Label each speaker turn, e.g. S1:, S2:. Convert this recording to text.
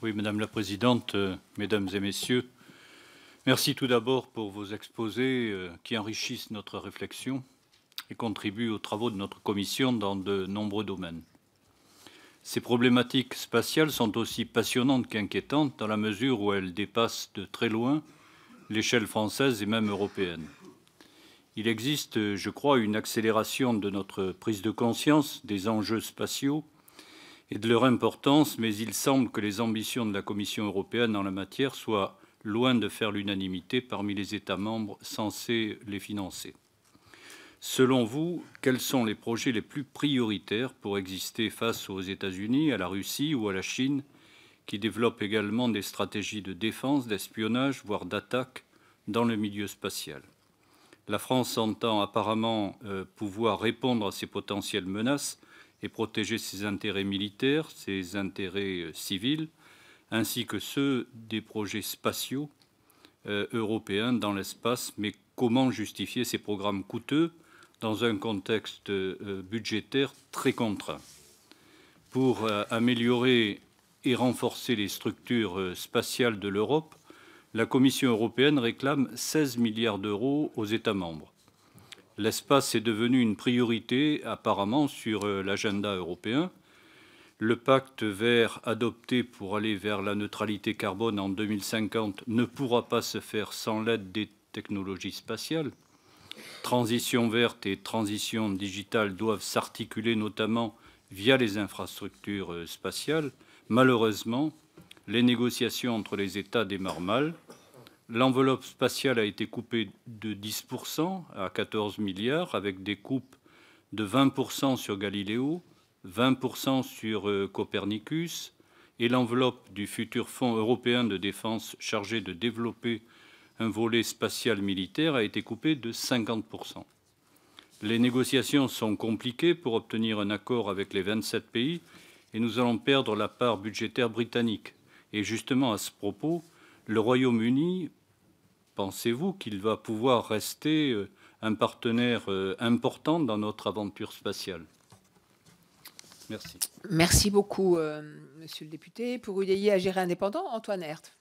S1: Oui, Madame la Présidente, Mesdames et Messieurs, merci tout d'abord pour vos exposés qui enrichissent notre réflexion et contribuent aux travaux de notre commission dans de nombreux domaines. Ces problématiques spatiales sont aussi passionnantes qu'inquiétantes dans la mesure où elles dépassent de très loin l'échelle française et même européenne. Il existe, je crois, une accélération de notre prise de conscience des enjeux spatiaux et de leur importance, mais il semble que les ambitions de la Commission européenne en la matière soient loin de faire l'unanimité parmi les États membres censés les financer. Selon vous, quels sont les projets les plus prioritaires pour exister face aux États-Unis, à la Russie ou à la Chine, qui développent également des stratégies de défense, d'espionnage, voire d'attaque dans le milieu spatial? La France entend apparemment pouvoir répondre à ces potentielles menaces et protéger ses intérêts militaires, ses intérêts civils, ainsi que ceux des projets spatiaux européens dans l'espace. Mais comment justifier ces programmes coûteux dans un contexte budgétaire très contraint? Pour améliorer et renforcer les structures spatiales de l'Europe, la Commission européenne réclame 16 milliards d'euros aux États membres. L'espace est devenu une priorité apparemment sur l'agenda européen. Le pacte vert adopté pour aller vers la neutralité carbone en 2050 ne pourra pas se faire sans l'aide des technologies spatiales. Transition verte et transition digitale doivent s'articuler notamment via les infrastructures spatiales. Malheureusement, les négociations entre les États démarrent mal. L'enveloppe spatiale a été coupée de 10% à 14 milliards, avec des coupes de 20% sur Galileo, 20% sur Copernicus, et l'enveloppe du futur Fonds européen de défense chargé de développer un volet spatial militaire a été coupée de 50%. Les négociations sont compliquées pour obtenir un accord avec les 27 pays, et nous allons perdre la part budgétaire britannique. Et justement, à ce propos, le Royaume-Uni, pensez-vous qu'il va pouvoir rester un partenaire important dans notre aventure spatiale? Merci.
S2: Merci beaucoup, monsieur le député. Pour UDI, Agir indépendant, Antoine Herth.